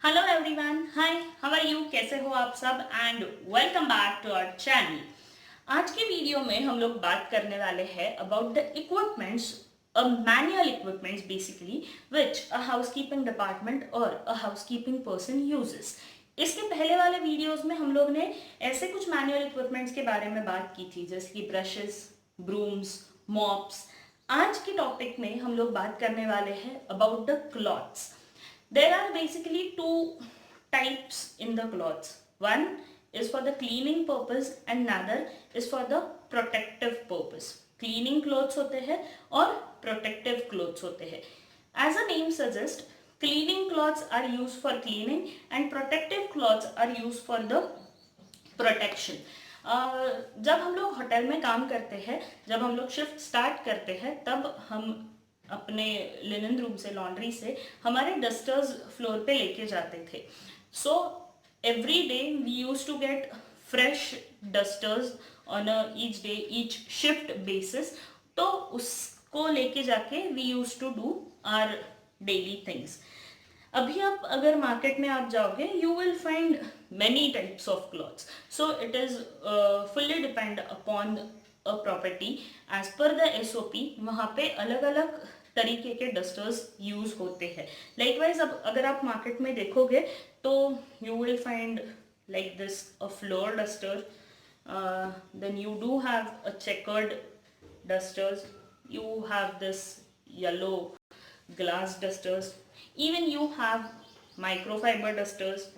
Hello everyone, hi, how are you? कैसे हो आप सब? And welcome back to our channel. आज की वीडियो में हम लोग बात करने वाले हैं about the equipments, manual equipments basically which a housekeeping department और अ हाउसकीपिंग पर्सन यूजेस। इसके पहले वाले वीडियोस में हम लोग ने ऐसे कुछ मैनुअल इक्विपमेंट्स के बारे में बात की थी जैसे कि ब्रशेस, ब्रूम्स, मॉप्स। आज के टॉपिक में हम लोग बात करने वाले हैं about the clothes. There are basically two types in the clothes. One is for the cleaning purpose and another is for the protective purpose. Cleaning clothes होते हैं और protective clothes होते हैं. As a name suggests, cleaning clothes are used for cleaning and protective clothes are used for the protection. जब हम लोग hotel में काम करते हैं, जब हम लोग शिफ्ट स्टार्ट करते हैं, तब हम अपने लिनन रूम से, लॉन्ड्री से हमारे डस्टर्स फ्लोर पे लेके जाते थे। So every day we use to get fresh dusters on each day, each shift basis. तो उसको लेके जाके we use to do our daily things. अभी आप अगर मार्केट में आप जाओगे, you will find many types of clothes. So it is fully depend upon a property as per the SOP. वहाँ पे अलग अलग तरीके के डस्टर्स यूज होते हैं। लाइकवाइज अब अगर आप मार्केट में देखोगे तो you will find like this a floor duster, then you do have a checkered dusters, you have this yellow glass dusters, even you have microfiber dusters।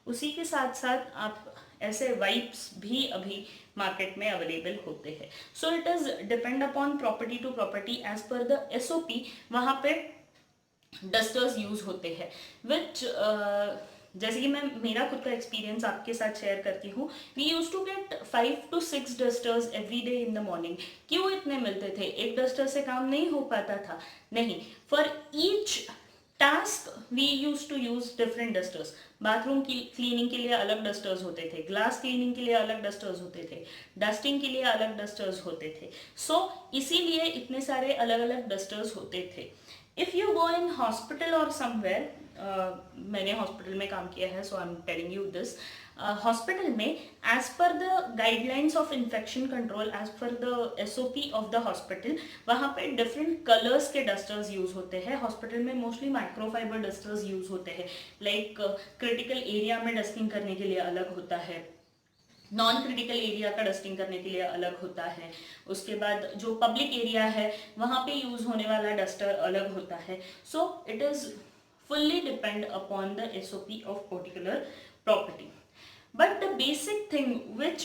उसी के साथ साथ आप ऐसे वाइप्स भी अभी मार्केट में अवेलेबल होते हैं। So it is depend upon property to property as per the SOP. वहाँ पे डस्टर्स यूज होते हैं विच जैसे कि मैं मेरा खुद का एक्सपीरियंस आपके साथ शेयर करती हूँ। We use to get 5 to 6 dusters every day in the morning. क्यों इतने मिलते थे? एक डस्टर से काम नहीं हो पाता था? नहीं, for each task we use to use different dusters. Bathroom की क्लीनिंग के लिए अलग डस्टर्स होते थे, ग्लास क्लीनिंग के लिए अलग डस्टर्स होते थे, डस्टिंग के लिए अलग डस्टर्स होते थे। सो इसीलिए इतने सारे अलग अलग डस्टर्स होते थे। If you go in hospital और समवेयर, मैंने हॉस्पिटल में काम किया है, so I am telling you this. Hospital में as per the guidelines of infection control, as per the SOP of the hospital, वहाँ पे डिफरेंट कलर्स के डस्टर्स यूज होते हैं। हॉस्पिटल में मोस्टली माइक्रोफाइबर डस्टर्स यूज होते हैं। लाइक क्रिटिकल एरिया में डस्टिंग करने के लिए अलग होता है, नॉन क्रिटिकल एरिया का डस्टिंग करने के लिए अलग होता है। उसके बाद जो पब्लिक एरिया है वहाँ पे यूज होने वाला डस्टर अलग होता है। सो it is fully depend upon the SOP of particular property. But the basic thing which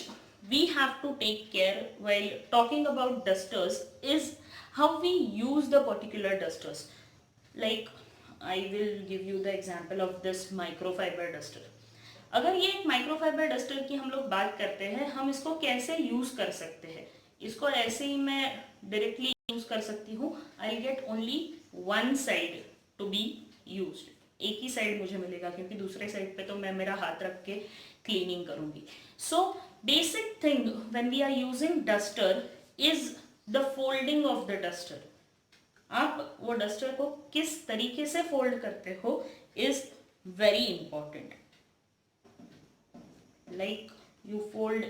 we have to take care while talking about dusters is how we use the particular dusters. Like I will give you the example of this microfiber duster. अगर ये एक microfibre duster की हम लोग बात करते हैं, हम इसको कैसे यूज कर सकते हैं? इसको ऐसे ही मैं डायरेक्टली यूज कर सकती हूँ। I get only one side to be used. एक ही साइड मुझे मिलेगा क्योंकि दूसरे साइड पे तो मैं मेरा हाथ रख के क्लीनिंग करूंगी। So basic thing when we are using duster is the folding of the duster. आप वो डस्टर को किस तरीके से फोल्ड करते हो is very important. Like you fold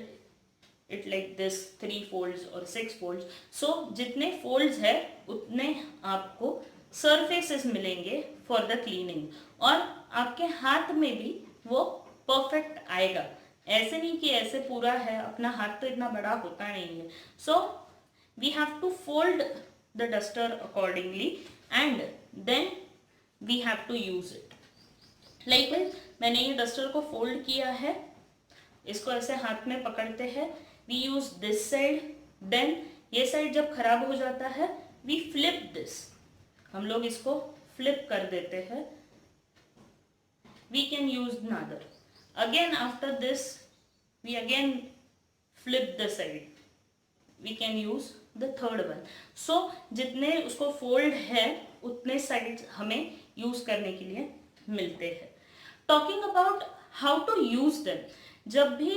it like this 3 folds और 6 folds। सो जितने फोल्ड्स है उतने आपको सरफेसेस मिलेंगे फॉर द क्लीनिंग, और आपके हाथ में भी वो परफेक्ट आएगा। ऐसे नहीं कि ऐसे पूरा है, अपना हाथ तो इतना बड़ा होता नहीं है। So we have to fold the duster accordingly and then we have to use it. Like मैंने ये डस्टर को फोल्ड किया है, इसको ऐसे हाथ में पकड़ते हैं, we use this side, then ये साइड जब खराब हो जाता है वी फ्लिप दिस, हम लोग इसको फ्लिप कर देते हैं। We can use another, again after this we again flip the side, we can use the third one. So जितने उसको फोल्ड है उतने साइड हमें यूज करने के लिए मिलते हैं। Talking about how to use them, जब भी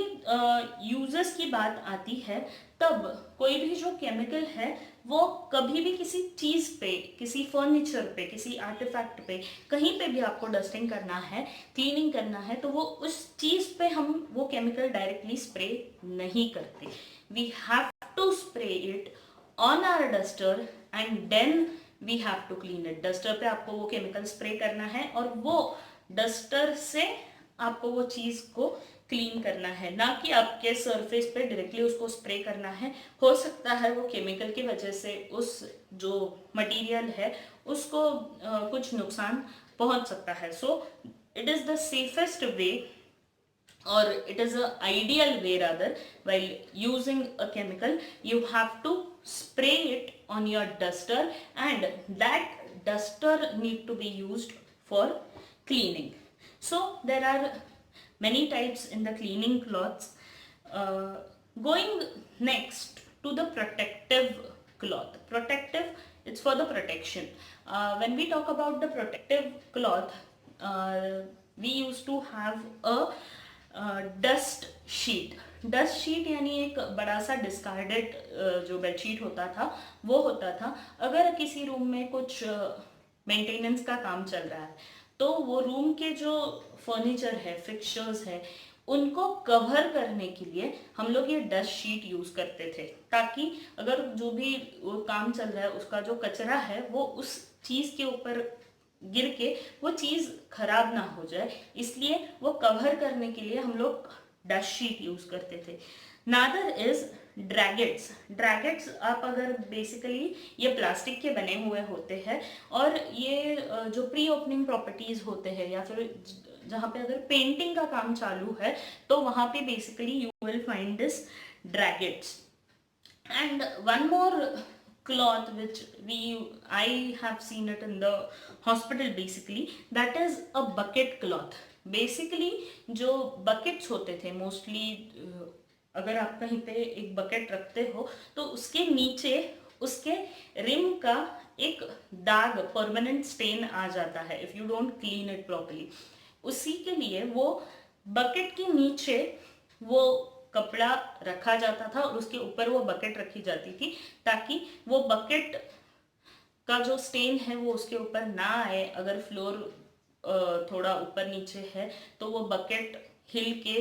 यूजर्स की बात आती है तब कोई भी जो केमिकल है वो कभी भी किसी चीज़ पे, किसी फर्नीचर पे, किसी आर्टिफैक्ट पे, कहीं पे भी आपको डस्टिंग करना है, क्लीनिंग करना है, तो वो उस चीज़ पे हम वो केमिकल डायरेक्टली स्प्रे नहीं करते. We have to spray it on our duster and then we have to clean it. Duster पे आपको वो केमिकल स्प्रे करना है और वो डस्टर से आपको वो चीज़ को क्लीन करना है, ना कि आपके सरफेस पे डायरेक्टली उसको स्प्रे करना है. हो सकता है वो केमिकल की वजह से उस जो मटेरियल है उसको कुछ नुकसान पहुंच सकता है. सो it is the safest way, or it is a ideal way rather, while using a chemical you have to spray it on your duster, and that duster need to be used for cleaning. So there are many types in the cleaning cloths. Going next to the protective cloth. Protective, it's for the protection. When we talk about the protective cloth, we used to have a dust sheet. Dust sheet यानी एक बड़ा सा discarded जो bedsheet होता था वो होता था. अगर किसी रूम में कुछ मेंटेनेंस का काम चल रहा है तो वो रूम के जो फर्नीचर है, फिक्सचर्स है, उनको कवर करने के लिए हम लोग ये डस्ट शीट यूज करते थे, ताकि अगर जो भी वो काम चल रहा है उसका जो कचरा है वो उस चीज के ऊपर गिर के वो चीज खराब ना हो जाए, इसलिए वो कवर करने के लिए हम लोग डस्ट शीट यूज करते थे. नादर इज ड्रैगेट्स. ड्रैगेट्स आप अगर बेसिकली ये प्लास्टिक के बने हुए होते हैं और ये जो प्री ओपनिंग प्रॉपर्टीज होते हैं या फिर जहाँ पे अगर पेंटिंग का काम चालू है तो वहाँ पे basically you will find this druggets. And one more cloth which I have seen it in the hospital basically, that is a bucket cloth. basically जो buckets होते थे mostly, अगर आप कहीं पे एक bucket रखते हो तो उसके नीचे उसके रिम का एक दाग, परमानेंट स्टेन आ जाता है if you don't clean it properly. उसी के लिए वो बकेट के नीचे वो कपड़ा रखा जाता था और उसके ऊपर वो बकेट रखी जाती थी, ताकि वो बकेट का जो स्टेन है वो उसके ऊपर ना आए. अगर फ्लोर थोड़ा ऊपर नीचे है तो वो बकेट हिल के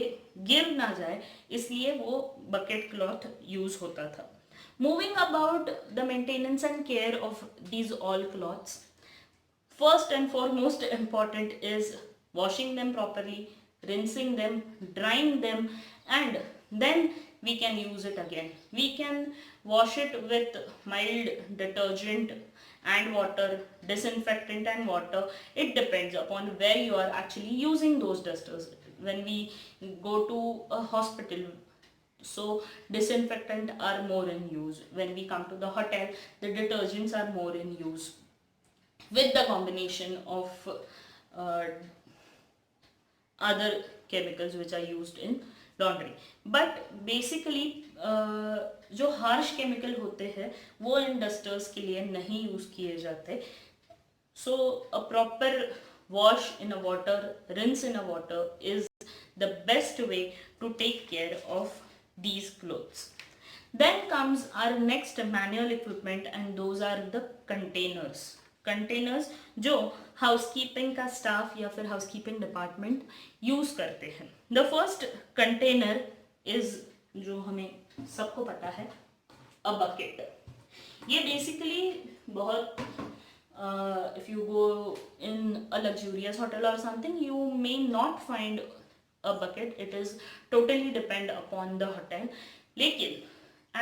गिर ना जाए, इसलिए वो बकेट क्लॉथ यूज होता था. Moving about the maintenance and care of these all clothes, first and foremost important is washing them properly, rinsing them, drying them, and then we can use it again. We can wash it with mild detergent and water, disinfectant and water. It depends upon where you are actually using those dusters. When we go to a hospital, so disinfectant are more in use. When we come to the hotel, the detergents are more in use, with the combination of other chemicals which are used in laundry. But basically जो harsh chemical होते हैं वो इन dusters के लिए नहीं use किए जाते. So a proper wash in a water, rinse in a water is the best way to take care of these clothes. Then comes our next manual equipment, and those are the containers. Containers जो housekeeping का staff या फिर housekeeping department use करते हैं. The first container is, जो हमें सबको पता है, अ बकेट. ये बेसिकली बहुत if you go in a luxurious hotel और something you may not find a bucket. It is totally depend upon the hotel. लेकिन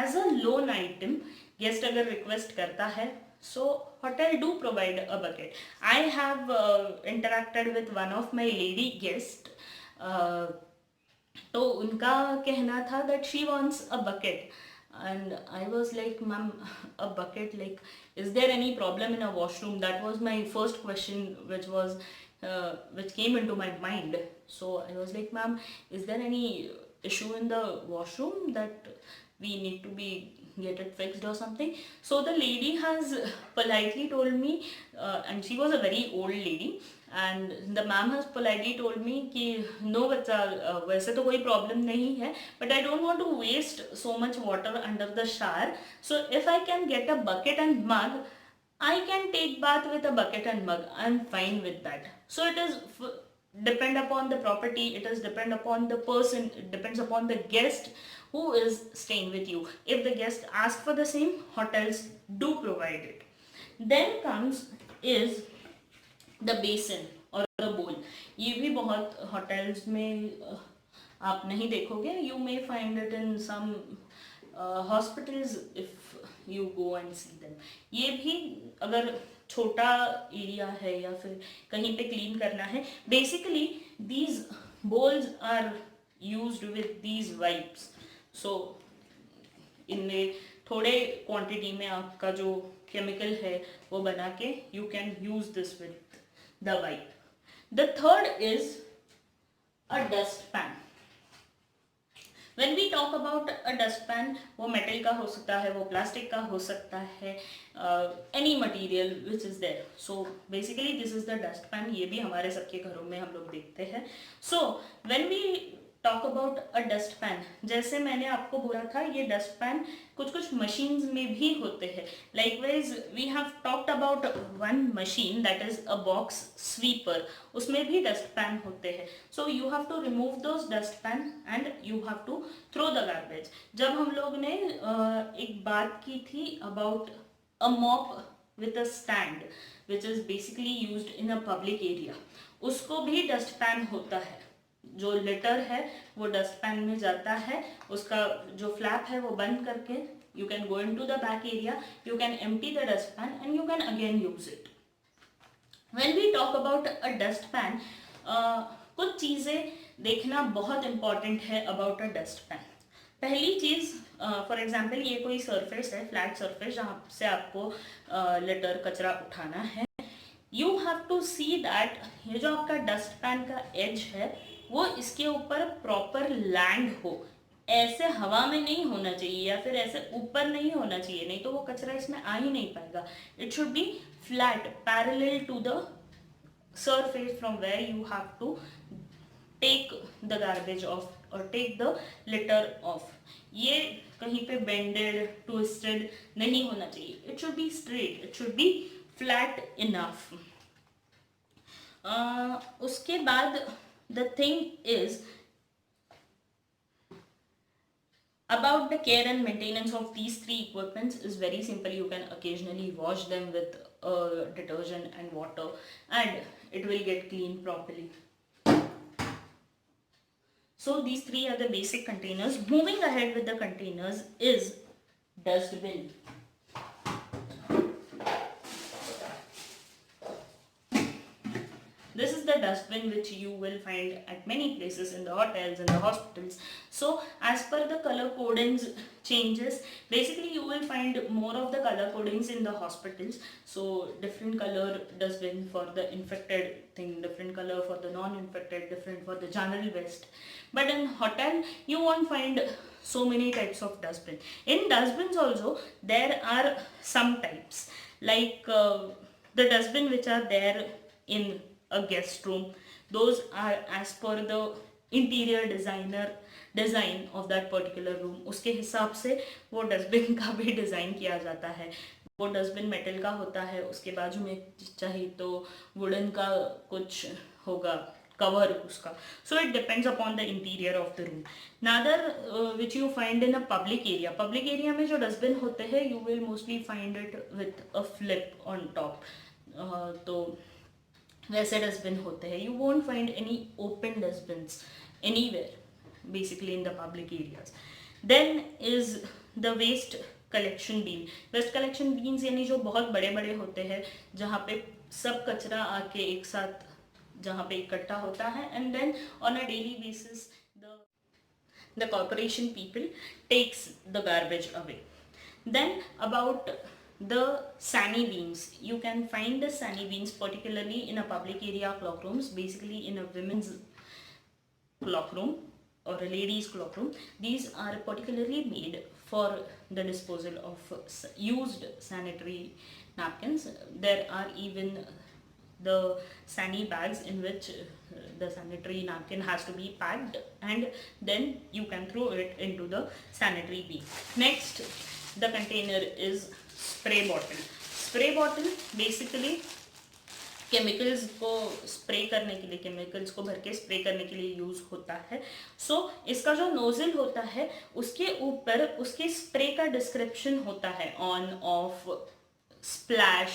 as a loan item guest अगर रिक्वेस्ट करता है, so hotel do provide a bucket. I have interacted with one of my lady guest. तो उनका कहना था that she wants a bucket, and I was like, ma'am, a bucket, like, is there any problem in a washroom? That was my first question, which came into my mind. So I was like, ma'am, is there any issue in the washroom that we need to be get it fixed or something? So the lady has politely told me, and she was a very old lady, and the ma'am has politely told me कि no बच्चा, वैसे तो कोई problem नहीं है, but I don't want to waste so much water under the shower, so if I can get a bucket and mug, I can take bath with a bucket and mug. I'm fine with that. So it is depend upon the property. It is depend upon the person. It depends upon the guest who is staying with you. If the guest ask for the same, hotels do provide it. Then comes is the basin or the bowl. ये भी बहुत hotels में आप नहीं देखोगे. You may find it in some hospitals if you go and see them. ये भी अगर छोटा एरिया है या फिर कहीं पे क्लीन करना है, basically these bowls are used with these wipes. So इनमें थोड़े क्वांटिटी में आपका जो केमिकल है वो बना के you can use this with the wipe. The third is a dust pan. When we talk about a dustpan, वो मेटल का हो सकता है, वो प्लास्टिक का हो सकता है, any material which is there. So basically this is the dustpan. ये भी हमारे सबके घरों में हम लोग देखते हैं. So when we talk about a dustpan, जैसे मैंने आपको बोला था ये dustpan कुछ machines में भी होते हैं. Likewise we have talked about one machine that is a box sweeper. उसमें भी dustpan होते हैं. So you have to remove those dustpan and you have to throw the garbage. जब हम लोग ने एक बात की थी about a mop with a stand which is basically used in a public area, उसको भी dustpan होता है. जो लिटर है वो डस्टपैन में जाता है, उसका जो फ्लैप है वो बंद करके you can go in to the back area, you can empty the dustpan and you can again use it. When we talk about a dustpan, कुछ चीज़ें देखना बहुत इंपॉर्टेंट है अबाउट अ डस्टपैन. पहली चीज़, फॉर एग्जाम्पल ये कोई surface है, flat surface जहाँ से आपको लिटर कचरा उठाना है, you have to see that ये जो आपका डस्टपैन का एज है वो इसके ऊपर प्रॉपर लैंड हो. ऐसे हवा में नहीं होना चाहिए या फिर ऐसे ऊपर नहीं होना चाहिए, नहीं तो वो कचरा इसमें आ ही नहीं पाएगा. It should be flat parallel to the surface from where you have to take the garbage off और टेक द लिटर ऑफ. ये कहीं पे बेंडेड ट्विस्टेड नहीं होना चाहिए. It should be straight, it should be flat enough. उसके बाद the thing is about the care and maintenance of these three equipments is very simple. You can occasionally wash them with detergent and water and it will get cleaned properly. So these three are the basic containers. Moving ahead with the containers is dustbin. This is the dustbin which you will find at many places in the hotels and the hospitals. So as per the color codings changes, basically you will find more of the color codings in the hospitals. So different color dustbin for the infected thing, different color for the non-infected, different for the general waste. But in hotel you won't find so many types of dustbin. In dustbins also there are some types, like the dustbin which are there in a guest room, those are as per the interior design of that particular room. उसके हिसाब से वो dustbin का भी design किया जाता है. वो डस्टबिन मेटल का होता है, उसके बाजू में चाहिए तो वुडन का कुछ होगा कवर उसका. So it depends upon the interior of the room. Another which you find in a public area, public area में जो डस्टबिन होते हैं you will mostly find it with a flip on top. तो वैसे dustbin होते हैं. You won't find any open dustbins anywhere basically in the public areas. Then is the waste collection bin. Waste collection bins यानी जो बहुत बड़े बड़े होते हैं जहाँ पे सब कचरा आके एक साथ जहाँ पे इकट्ठा होता है and then on a daily basis the corporation people takes the garbage away. Then about the sani beans, you can find the sani beans particularly in a public area clockrooms, basically in a women's clockroom or a ladies clockroom. These are particularly made for the disposal of used sanitary napkins. There are even the sani bags in which the sanitary napkin has to be packed, and then you can throw it into the sanitary bin. Next, the container is spray bottle. Spray bottle basically chemicals को spray करने के लिए, chemicals को भर के spray करने के लिए यूज होता है. सो इसका जो नोजल होता है उसके ऊपर उसके स्प्रे का डिस्क्रिप्शन होता है, on, of, splash,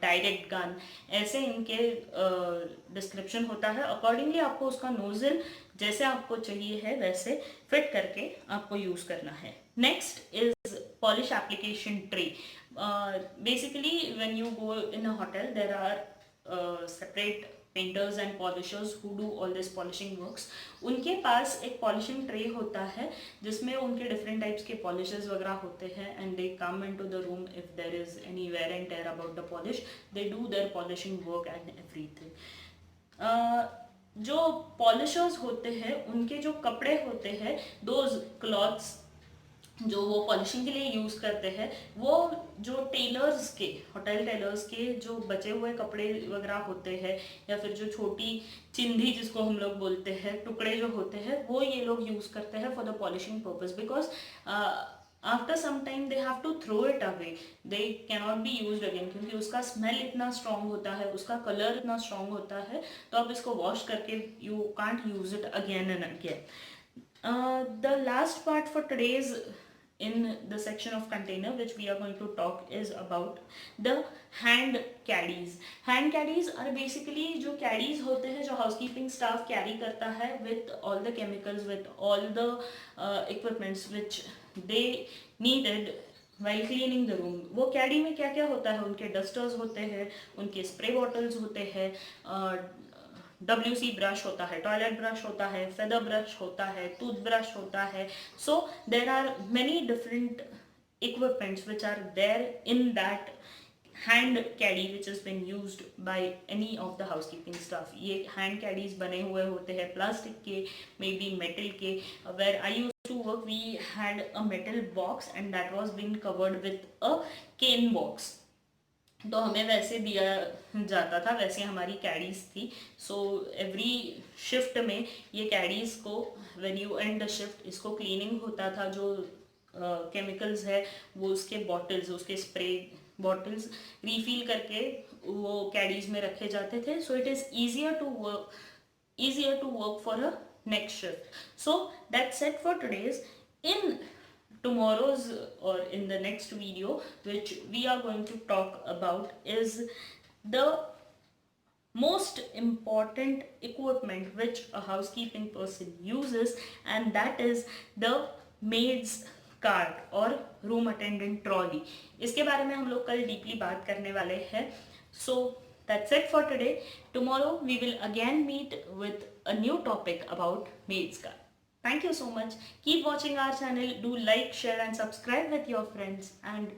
direct gun, ऐसे इनके डिस्क्रिप्शन होता है. अकॉर्डिंगली आपको उसका नोजल जैसे आपको चाहिए है वैसे फिट करके आपको यूज करना है. Next is polish application tray. Basically when you go in a hotel there are separate painters and polishers who do all this polishing works. उनके पास एक पॉलिशिंग ट्रे होता है जिसमें उनके डिफरेंट टाइप्स के पॉलिशेस वगैरह होते हैं, and they come into the room if there is any wear and tear about the polish, they do their polishing work and everything. जो पॉलिशर्स होते हैं उनके जो कपड़े होते हैं, दोज क्लॉथ्स जो वो पॉलिशिंग के लिए यूज़ करते हैं, वो जो टेलर्स के, होटल टेलर्स के जो बचे हुए कपड़े वगैरह होते हैं, या फिर जो छोटी चिंधी जिसको हम लोग बोलते हैं, टुकड़े जो होते हैं, वो ये लोग यूज़ करते हैं for the polishing purpose. Because after some time they have to throw it away, they cannot be use again, क्योंकि उसका स्मेल इतना स्ट्रॉन्ग होता है, उसका कलर इतना स्ट्रॉन्ग होता है, तो आप इसको वॉश करके you can't use it again and again. The last part for today's in the section of container which we are going to talk is about the hand caddies. Hand caddies are basically जो caddies होते हैं जो housekeeping staff carry करता है with all the chemicals, with all the equipments which they needed while cleaning the room. वो कैडी में क्या क्या होता है, उनके डस्टर्स होते हैं, उनके स्प्रे बॉटल्स होते हैं, WC ब्रश होता है, टॉयलेट ब्रश होता है, फेदर ब्रश होता है, टूथ ब्रश होता है. So there are many different equipments which are there in that hand caddy which is been used by any of the housekeeping staff. ये hand caddies बने हुए होते हैं प्लास्टिक के, मे बी मेटल के. Where I use to work we had a metal box and that was been covered with a cane box. तो हमें वैसे दिया जाता था, वैसे हमारी कैडीज थी. सो एवरी शिफ्ट में ये कैडीज को when you and the shift इसको क्लीनिंग होता था. जो केमिकल्स है वो उसके बॉटल्स, उसके स्प्रे बॉटल्स रिफिल करके वो कैडीज में रखे जाते थे. So it is easier to work for a next shift. So that's it for today's. In tomorrow's or in the next video which we are going to talk about is the most important equipment which a housekeeping person uses, and that is the maid's cart or room attendant trolley. इसके बारे में हम लोग कल deeply बात करने वाले हैं. So that's it for today. Tomorrow we will again meet with a new topic about maid's cart. Thank you so much. Keep watching our channel. Do like, share and subscribe with your friends, and